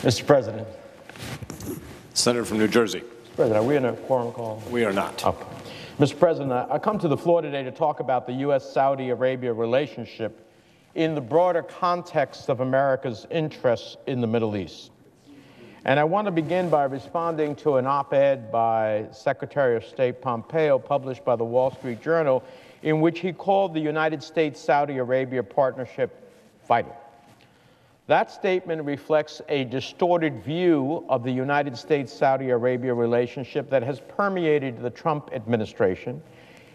Mr. President. Senator from New Jersey. Mr. President, are we in a quorum call? We are not. Okay. Mr. President, I come to the floor today to talk about the U.S.-Saudi Arabia relationship in the broader context of America's interests in the Middle East. And I want to begin by responding to an op-ed by Secretary of State Pompeo published by the Wall Street Journal, in which he called the United States-Saudi Arabia partnership vital. That statement reflects a distorted view of the United States-Saudi Arabia relationship that has permeated the Trump administration,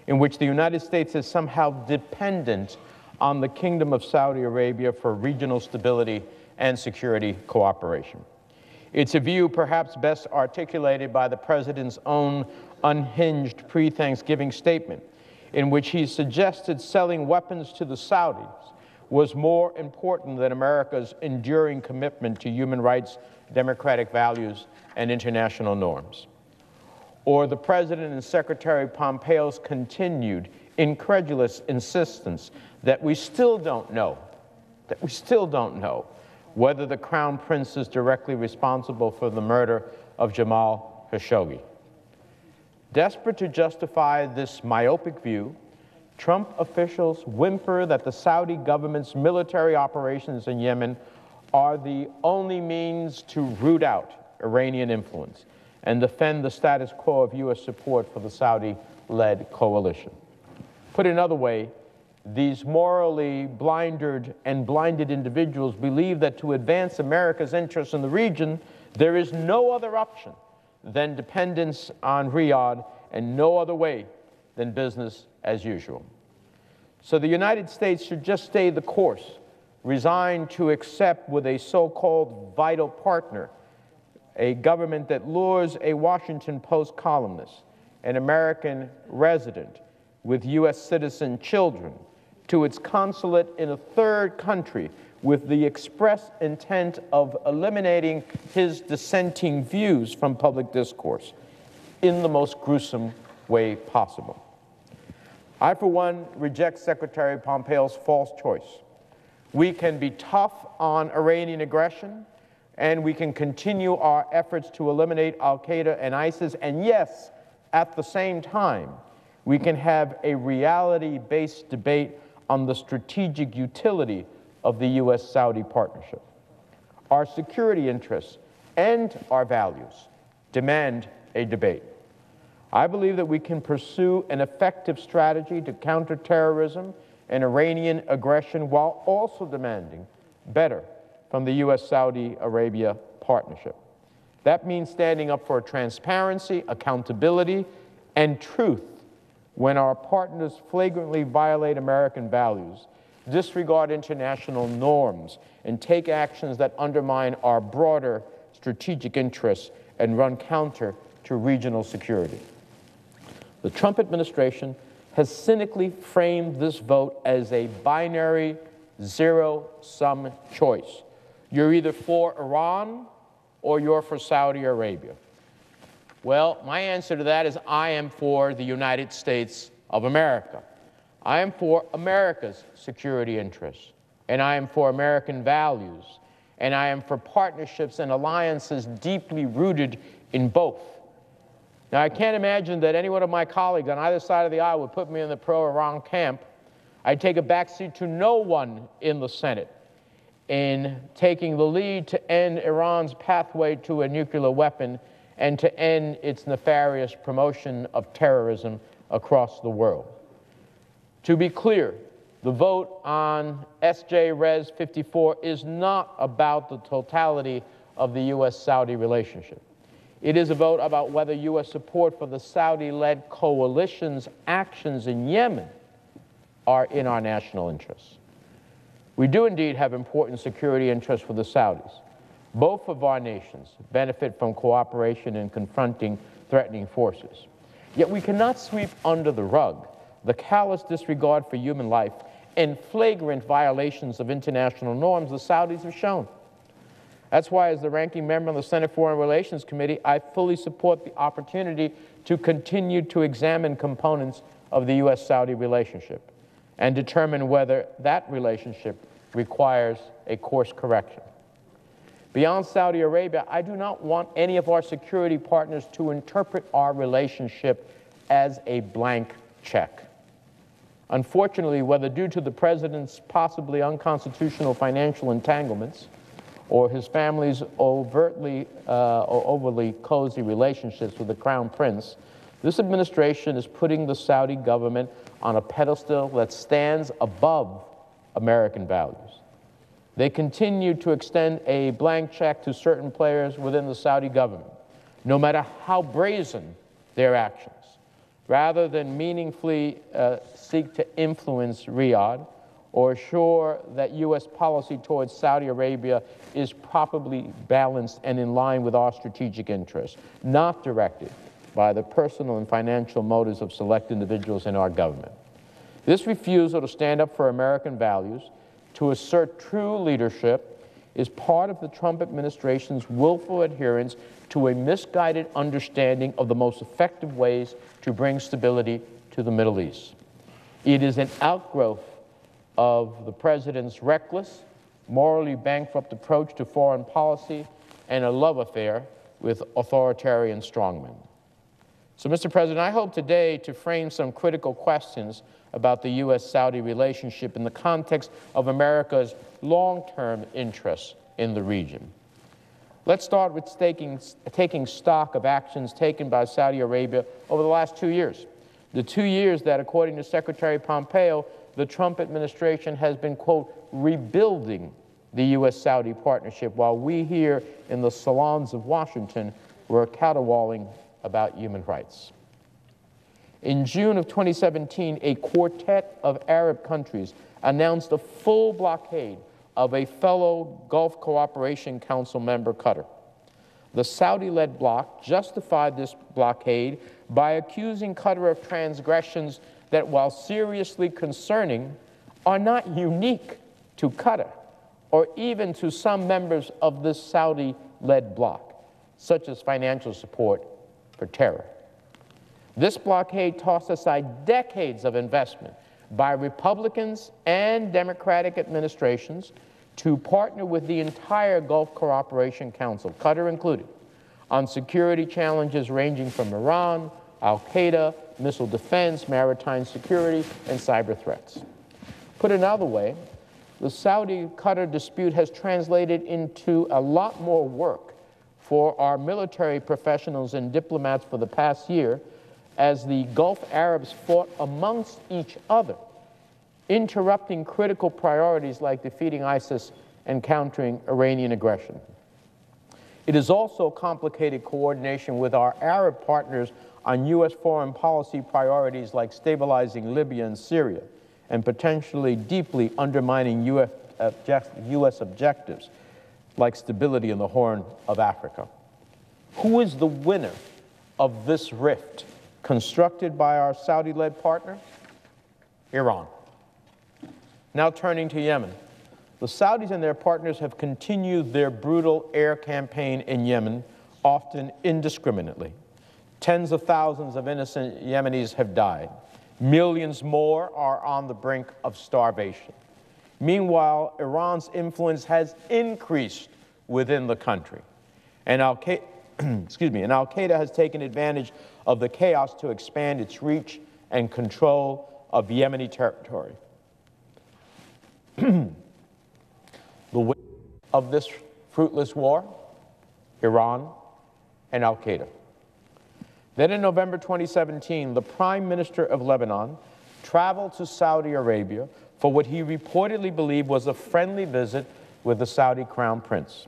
in which the United States is somehow dependent on the Kingdom of Saudi Arabia for regional stability and security cooperation. It's a view perhaps best articulated by the President's own unhinged pre-Thanksgiving statement, in which he suggested selling weapons to the Saudis was more important than America's enduring commitment to human rights, democratic values, and international norms. Or the President and Secretary Pompeo's continued incredulous insistence that we still don't know whether the Crown Prince is directly responsible for the murder of Jamal Khashoggi. Desperate to justify this myopic view, Trump officials whimper that the Saudi government's military operations in Yemen are the only means to root out Iranian influence and defend the status quo of U.S. support for the Saudi-led coalition. Put another way, these morally blinded individuals believe that to advance America's interests in the region, there is no other option than dependence on Riyadh and no other way than business as usual. So the United States should just stay the course, resigned to accept with a so-called vital partner a government that lures a Washington Post columnist, an American resident with U.S. citizen children, to its consulate in a third country with the express intent of eliminating his dissenting views from public discourse in the most gruesome way possible. I, for one, reject Secretary Pompeo's false choice. We can be tough on Iranian aggression, and we can continue our efforts to eliminate al-Qaeda and ISIS, and yes, at the same time, we can have a reality-based debate on the strategic utility of the U.S.-Saudi partnership. Our security interests and our values demand a debate. I believe that we can pursue an effective strategy to counter terrorism and Iranian aggression while also demanding better from the U.S.-Saudi Arabia partnership. That means standing up for transparency, accountability, and truth when our partners flagrantly violate American values, disregard international norms, and take actions that undermine our broader strategic interests and run counter to regional security. The Trump administration has cynically framed this vote as a binary, zero-sum choice. You're either for Iran or you're for Saudi Arabia. Well, my answer to that is I am for the United States of America. I am for America's security interests, and I am for American values, and I am for partnerships and alliances deeply rooted in both. Now, I can't imagine that any one of my colleagues on either side of the aisle would put me in the pro-Iran camp. I'd take a backseat to no one in the Senate in taking the lead to end Iran's pathway to a nuclear weapon and to end its nefarious promotion of terrorism across the world. To be clear, the vote on S.J. Res. 54 is not about the totality of the U.S.-Saudi relationship. It is a vote about whether U.S. support for the Saudi-led coalition's actions in Yemen are in our national interests. We do indeed have important security interests for the Saudis. Both of our nations benefit from cooperation in confronting threatening forces. Yet we cannot sweep under the rug the callous disregard for human life and flagrant violations of international norms the Saudis have shown. That's why, as the ranking member on the Senate Foreign Relations Committee, I fully support the opportunity to continue to examine components of the U.S.-Saudi relationship and determine whether that relationship requires a course correction. Beyond Saudi Arabia, I do not want any of our security partners to interpret our relationship as a blank check. Unfortunately, whether due to the president's possibly unconstitutional financial entanglements or his family's overly cozy relationships with the Crown Prince, this administration is putting the Saudi government on a pedestal that stands above American values. They continue to extend a blank check to certain players within the Saudi government, no matter how brazen their actions, rather than meaningfully seek to influence Riyadh or assure that U.S. policy towards Saudi Arabia is properly balanced and in line with our strategic interests, not directed by the personal and financial motives of select individuals in our government. This refusal to stand up for American values, to assert true leadership, is part of the Trump administration's willful adherence to a misguided understanding of the most effective ways to bring stability to the Middle East. It is an outgrowth of the president's reckless, morally bankrupt approach to foreign policy and a love affair with authoritarian strongmen. So, Mr. President, I hope today to frame some critical questions about the U.S.-Saudi relationship in the context of America's long-term interests in the region. Let's start with taking stock of actions taken by Saudi Arabia over the last 2 years. The 2 years that, according to Secretary Pompeo, the Trump administration has been, quote, rebuilding the U.S.-Saudi partnership, while we here in the salons of Washington were caterwauling about human rights. In June of 2017, a quartet of Arab countries announced a full blockade of a fellow Gulf Cooperation Council member, Qatar. The Saudi-led bloc justified this blockade by accusing Qatar of transgressions that, while seriously concerning, are not unique to Qatar or even to some members of this Saudi-led bloc, such as financial support for terror. This blockade tossed aside decades of investment by Republicans and Democratic administrations to partner with the entire Gulf Cooperation Council, Qatar included, on security challenges ranging from Iran, al-Qaeda, missile defense, maritime security, and cyber threats. Put another way, the Saudi-Qatar dispute has translated into a lot more work for our military professionals and diplomats for the past year as the Gulf Arabs fought amongst each other, interrupting critical priorities like defeating ISIS and countering Iranian aggression. It has also complicated coordination with our Arab partners on U.S. foreign policy priorities like stabilizing Libya and Syria and potentially deeply undermining U.S. objectives like stability in the Horn of Africa. Who is the winner of this rift constructed by our Saudi-led partner? Iran. Now turning to Yemen. The Saudis and their partners have continued their brutal air campaign in Yemen, often indiscriminately. Tens of thousands of innocent Yemenis have died. Millions more are on the brink of starvation. Meanwhile, Iran's influence has increased within the country, and Al-Qaeda has taken advantage of the chaos to expand its reach and control of Yemeni territory. The winner of this fruitless war? Iran and Al-Qaeda. Then in November 2017, the Prime Minister of Lebanon traveled to Saudi Arabia for what he reportedly believed was a friendly visit with the Saudi Crown Prince.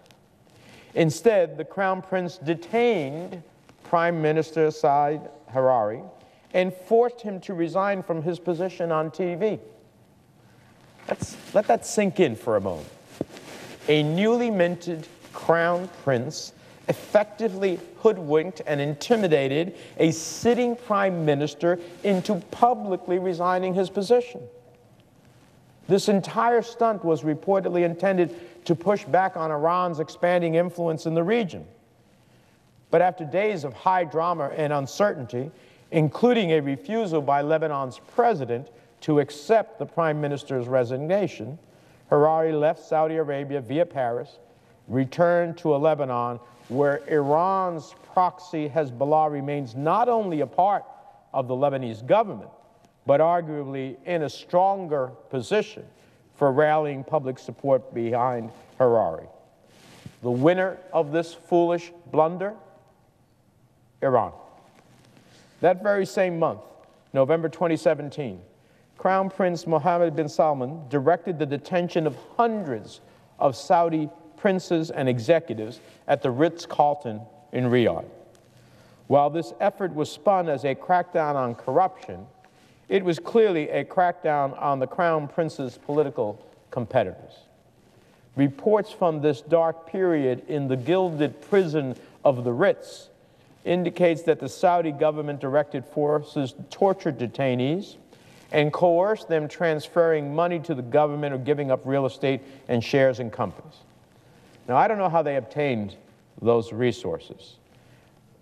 Instead, the Crown Prince detained Prime Minister Saad Hariri and forced him to resign from his position on TV. Let that sink in for a moment. A newly minted Crown Prince effectively hoodwinked and intimidated a sitting prime minister into publicly resigning his position. This entire stunt was reportedly intended to push back on Iran's expanding influence in the region. But after days of high drama and uncertainty, including a refusal by Lebanon's president to accept the prime minister's resignation, Hariri left Saudi Arabia via Paris return to a Lebanon where Iran's proxy Hezbollah remains not only a part of the Lebanese government, but arguably in a stronger position for rallying public support behind Harari. The winner of this foolish blunder? Iran. That very same month, November 2017, Crown Prince Mohammed bin Salman directed the detention of hundreds of Saudi princes and executives at the Ritz-Carlton in Riyadh. While this effort was spun as a crackdown on corruption, it was clearly a crackdown on the Crown Prince's political competitors. Reports from this dark period in the gilded prison of the Ritz indicates that the Saudi government directed forces tortured detainees and coerced them transferring money to the government or giving up real estate and shares in companies. Now, I don't know how they obtained those resources.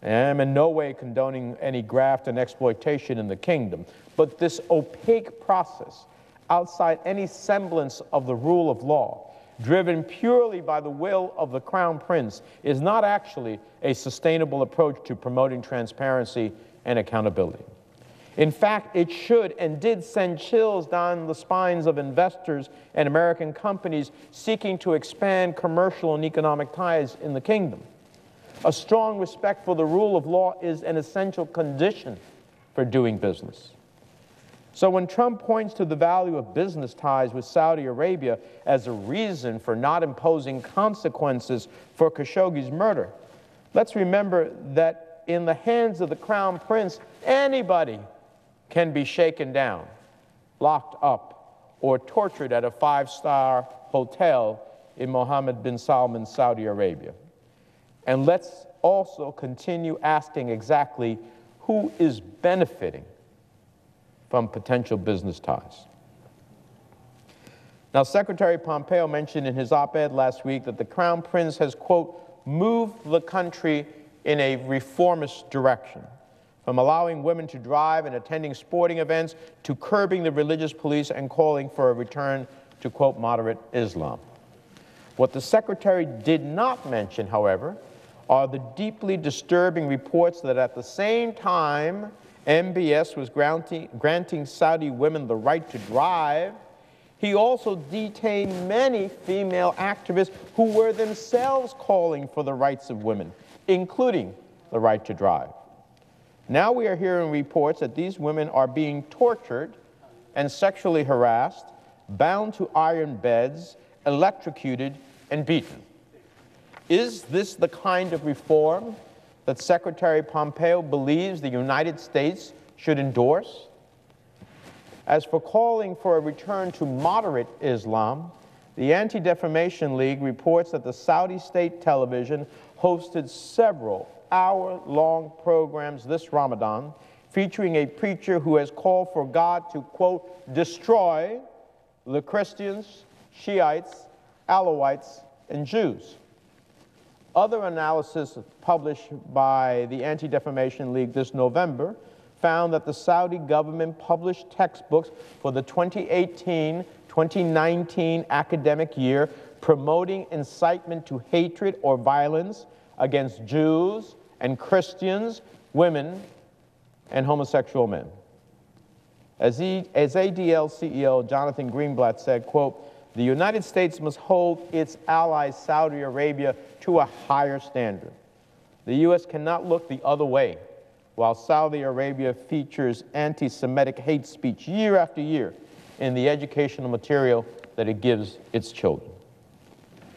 I'm in no way condoning any graft and exploitation in the kingdom, but this opaque process, outside any semblance of the rule of law, driven purely by the will of the Crown Prince, is not actually a sustainable approach to promoting transparency and accountability. In fact, it should and did send chills down the spines of investors and American companies seeking to expand commercial and economic ties in the kingdom. A strong respect for the rule of law is an essential condition for doing business. So when Trump points to the value of business ties with Saudi Arabia as a reason for not imposing consequences for Khashoggi's murder, let's remember that in the hands of the Crown Prince, anybody can be shaken down, locked up, or tortured at a five-star hotel in Mohammed bin Salman, Saudi Arabia. And let's also continue asking exactly who is benefiting from potential business ties. Now, Secretary Pompeo mentioned in his op-ed last week that the Crown Prince has, quote, moved the country in a reformist direction, from allowing women to drive and attending sporting events to curbing the religious police and calling for a return to, quote, moderate Islam. What the Secretary did not mention, however, are the deeply disturbing reports that at the same time MBS was granting Saudi women the right to drive, he also detained many female activists who were themselves calling for the rights of women, including the right to drive. Now we are hearing reports that these women are being tortured and sexually harassed, bound to iron beds, electrocuted, and beaten. Is this the kind of reform that Secretary Pompeo believes the United States should endorse? As for calling for a return to moderate Islam, the Anti-Defamation League reports that the Saudi state television hosted several hour-long programs this Ramadan featuring a preacher who has called for God to, quote, destroy the Christians, Shiites, Alawites, and Jews. Other analysis published by the Anti-Defamation League this November found that the Saudi government published textbooks for the 2018-2019 academic year promoting incitement to hatred or violence against Jews and Christians, women, and homosexual men. As ADL CEO Jonathan Greenblatt said, quote, the United States must hold its ally Saudi Arabia to a higher standard. The U.S. cannot look the other way while Saudi Arabia features anti-Semitic hate speech year after year in the educational material that it gives its children.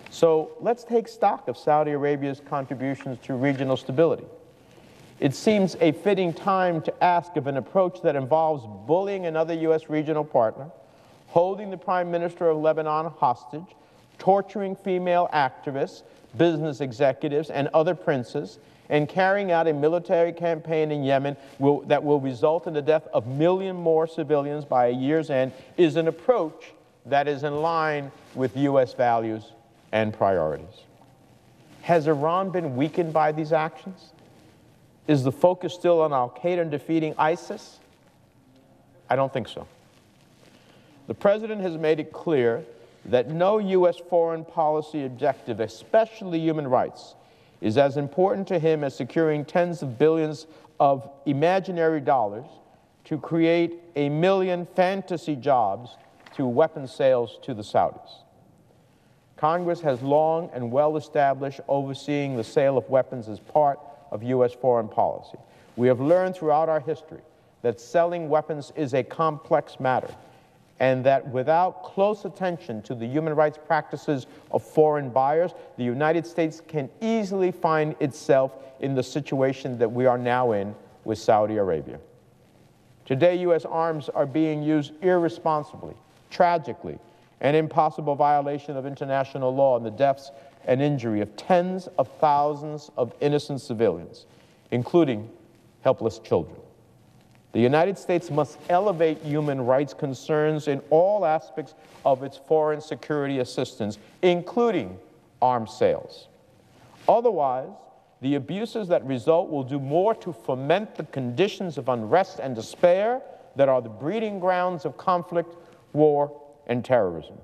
So let's take stock of Saudi Arabia's contributions to regional stability. It seems a fitting time to ask if an approach that involves bullying another U.S. regional partner, holding the Prime Minister of Lebanon hostage, torturing female activists, business executives, and other princes, and carrying out a military campaign in Yemen that will result in the death of a million more civilians by a year's end is an approach that is in line with U.S. values and priorities. Has Iran been weakened by these actions? Is the focus still on al-Qaeda and defeating ISIS? I don't think so. The President has made it clear that no U.S. foreign policy objective, especially human rights, is as important to him as securing tens of billions of imaginary dollars to create 1 million fantasy jobs through weapons sales to the Saudis. Congress has long and well established overseeing the sale of weapons as part of U.S. foreign policy. We have learned throughout our history that selling weapons is a complex matter, and that without close attention to the human rights practices of foreign buyers, the United States can easily find itself in the situation that we are now in with Saudi Arabia. Today, U.S. arms are being used irresponsibly, tragically, and in possible violation of international law, and the deaths and injury of tens of thousands of innocent civilians, including helpless children. The United States must elevate human rights concerns in all aspects of its foreign security assistance, including arms sales. Otherwise, the abuses that result will do more to foment the conditions of unrest and despair that are the breeding grounds of conflict, war, and terrorism.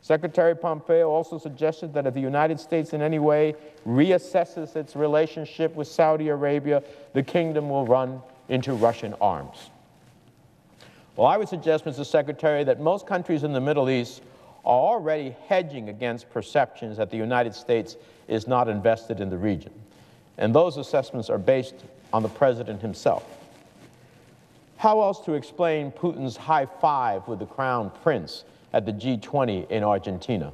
Secretary Pompeo also suggested that if the United States in any way reassesses its relationship with Saudi Arabia, the kingdom will run into Russian arms. Well, I would suggest, Mr. Secretary, that most countries in the Middle East are already hedging against perceptions that the United States is not invested in the region. And those assessments are based on the president himself. How else to explain Putin's high five with the crown prince at the G20 in Argentina?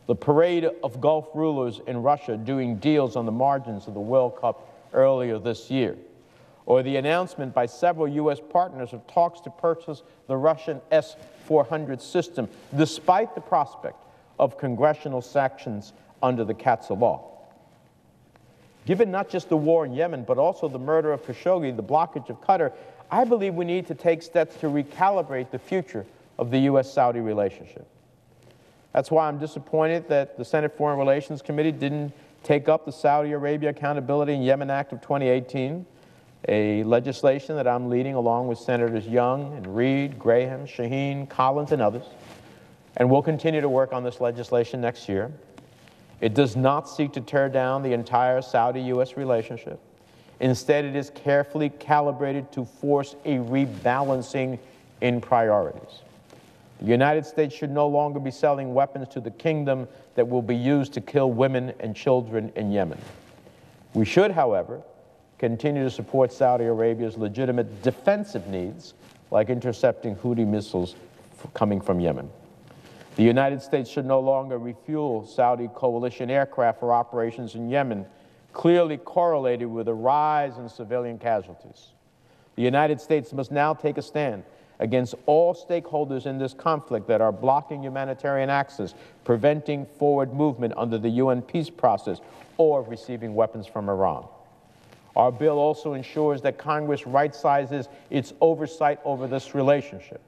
The parade of Gulf rulers in Russia doing deals on the margins of the World Cup earlier this year, or the announcement by several U.S. partners of talks to purchase the Russian S-400 system, despite the prospect of congressional sanctions under the CAATSA law. Given not just the war in Yemen, but also the murder of Khashoggi, the blockage of Qatar, I believe we need to take steps to recalibrate the future of the U.S.-Saudi relationship. That's why I'm disappointed that the Senate Foreign Relations Committee didn't take up the Saudi Arabia Accountability in Yemen Act of 2018, a legislation that I'm leading along with Senators Young and Reid, Graham, Shaheen, Collins, and others. And we'll continue to work on this legislation next year. It does not seek to tear down the entire Saudi-U.S. relationship. Instead, it is carefully calibrated to force a rebalancing in priorities. The United States should no longer be selling weapons to the kingdom that will be used to kill women and children in Yemen. We should, however, continue to support Saudi Arabia's legitimate defensive needs, like intercepting Houthi missiles coming from Yemen. The United States should no longer refuel Saudi coalition aircraft for operations in Yemen, clearly correlated with a rise in civilian casualties. The United States must now take a stand against all stakeholders in this conflict that are blocking humanitarian access, preventing forward movement under the UN peace process, or receiving weapons from Iran. Our bill also ensures that Congress right-sizes its oversight over this relationship.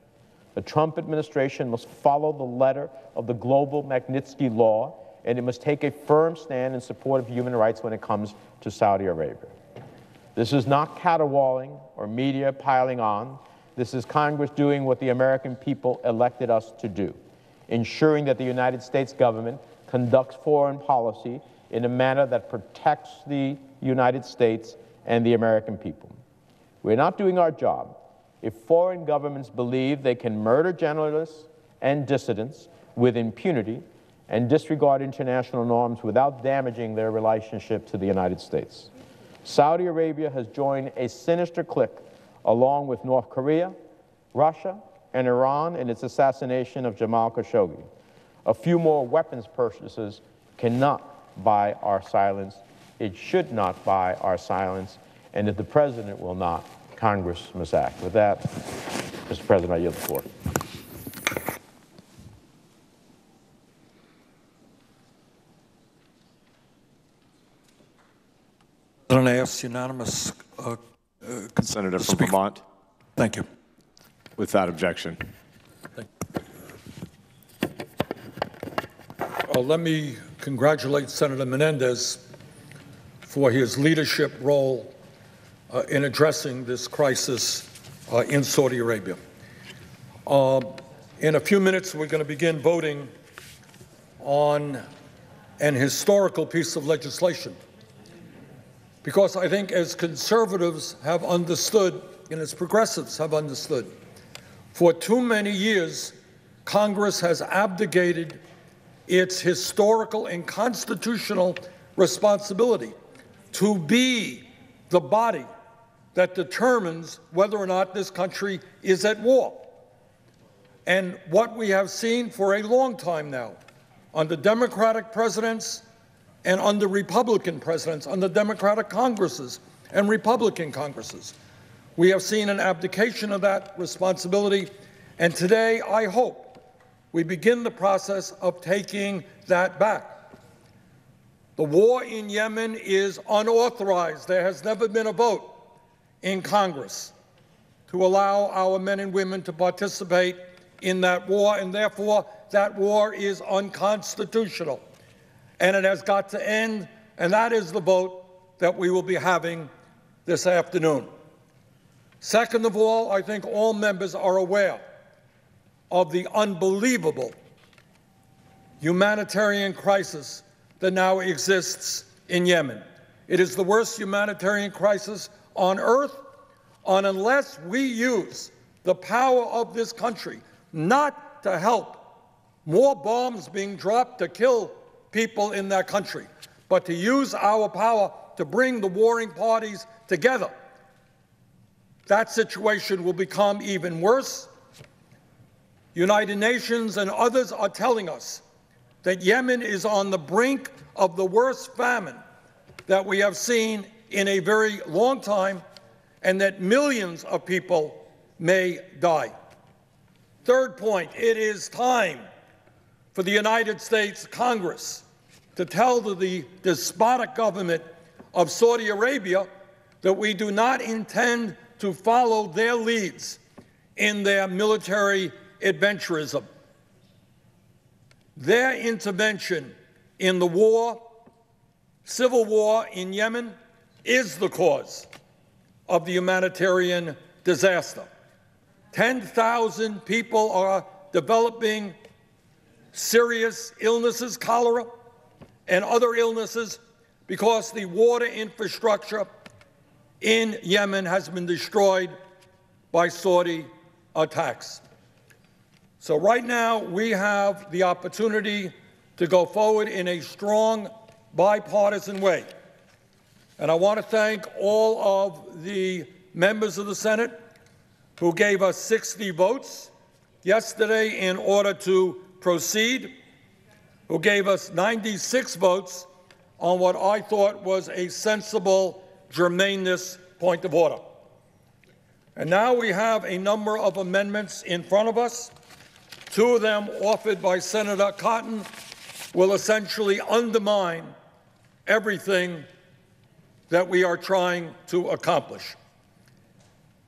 The Trump administration must follow the letter of the global Magnitsky Law, and it must take a firm stand in support of human rights when it comes to Saudi Arabia. This is not caterwauling or media piling on. This is Congress doing what the American people elected us to do, ensuring that the United States government conducts foreign policy in a manner that protects the United States and the American people. We're not doing our job if foreign governments believe they can murder journalists and dissidents with impunity and disregard international norms without damaging their relationship to the United States. Saudi Arabia has joined a sinister clique along with North Korea, Russia, and Iran in its assassination of Jamal Khashoggi. A few more weapons purchases cannot buy our silence. It should not buy our silence. And if the President will not, Congress must act. With that, Mr. President, I yield the floor. And I ask unanimous Senator from Vermont. Thank you. Without objection. Let me congratulate Senator Menendez for his leadership role in addressing this crisis in Saudi Arabia. In a few minutes, we're going to begin voting on an historical piece of legislation, because I think as conservatives have understood and as progressives have understood, for too many years, Congress has abdicated its historical and constitutional responsibility to be the body that determines whether or not this country is at war. And what we have seen for a long time now, under Democratic presidents and under Republican presidents, under Democratic Congresses and Republican Congresses, we have seen an abdication of that responsibility. And today, I hope we begin the process of taking that back. The war in Yemen is unauthorized. There has never been a vote in Congress to allow our men and women to participate in that war, and therefore that war is unconstitutional. And it has got to end, and that is the vote that we will be having this afternoon. Second of all, I think all members are aware of the unbelievable humanitarian crisis that now exists in Yemen. It is the worst humanitarian crisis on earth, and unless we use the power of this country not to help more bombs being dropped to kill people in that country, but to use our power to bring the warring parties together, that situation will become even worse. United Nations and others are telling us that Yemen is on the brink of the worst famine that we have seen in a very long time, and that millions of people may die. Third point, it is time for the United States Congress to tell the despotic government of Saudi Arabia that we do not intend to follow their leads in their military adventurism. Their intervention in the war, civil war in Yemen, is the cause of the humanitarian disaster. 10,000 people are developing serious illnesses, cholera and other illnesses, because the water infrastructure in Yemen has been destroyed by Saudi attacks. So right now we have the opportunity to go forward in a strong bipartisan way. And I want to thank all of the members of the Senate who gave us 60 votes yesterday in order to proceed, who gave us 96 votes on what I thought was a sensible germaneness point of order. And now we have a number of amendments in front of us. Two of them, offered by Senator Cotton, will essentially undermine everything that we are trying to accomplish.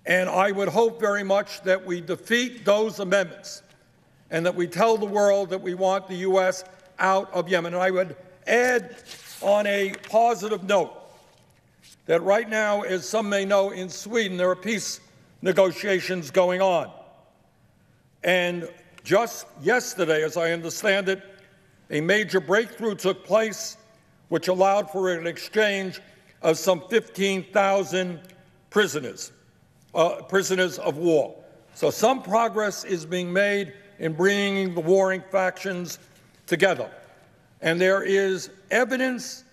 And I would hope very much that we defeat those amendments and that we tell the world that we want the U.S. out of Yemen. And I would add, on a positive note, that right now, as some may know, in Sweden, there are peace negotiations going on. And just yesterday, as I understand it, a major breakthrough took place which allowed for an exchange of some 15,000 prisoners of war. So some progress is being made in bringing the warring factions together. And there is evidence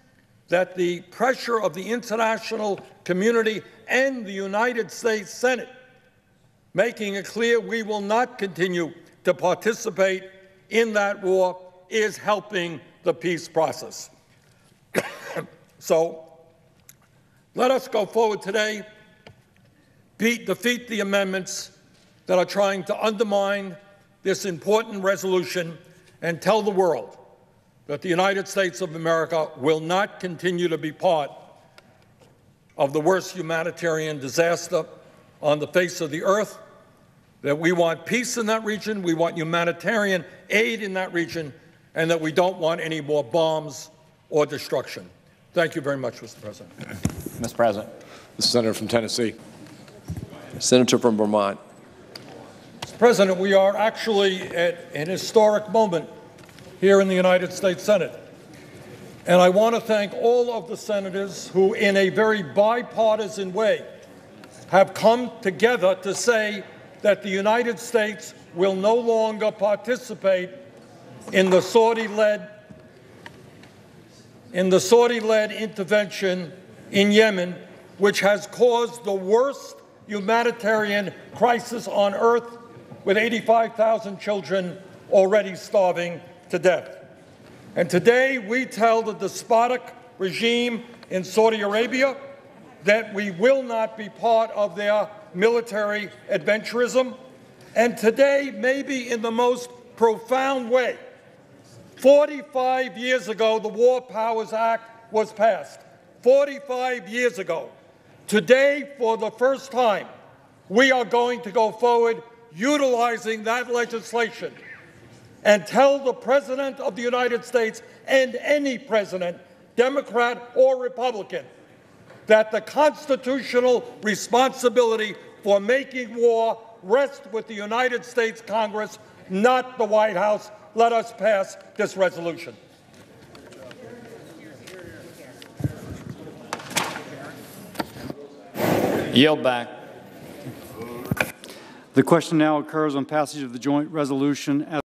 that the pressure of the international community and the United States Senate, making it clear we will not continue to participate in that war, is helping the peace process. So let us go forward today, defeat the amendments that are trying to undermine this important resolution, and tell the world that the United States of America will not continue to be part of the worst humanitarian disaster on the face of the earth, that we want peace in that region, we want humanitarian aid in that region, and that we don't want any more bombs or destruction. Thank you very much, Mr. President. Mr. President. The senator from Tennessee. Senator from Vermont. President, we are actually at an historic moment here in the United States Senate. And I want to thank all of the senators who, in a very bipartisan way, have come together to say that the United States will no longer participate in the Saudi-led intervention in Yemen, which has caused the worst humanitarian crisis on earth, with 85,000 children already starving to death. And today we tell the despotic regime in Saudi Arabia that we will not be part of their military adventurism. And today, maybe in the most profound way, 45 years ago, the War Powers Act was passed. 45 years ago. Today, for the first time, we are going to go forward utilizing that legislation and tell the President of the United States and any president, Democrat or Republican, that the constitutional responsibility for making war rests with the United States Congress, not the White House. Let us pass this resolution. Yield back. The question now occurs on passage of the joint resolution as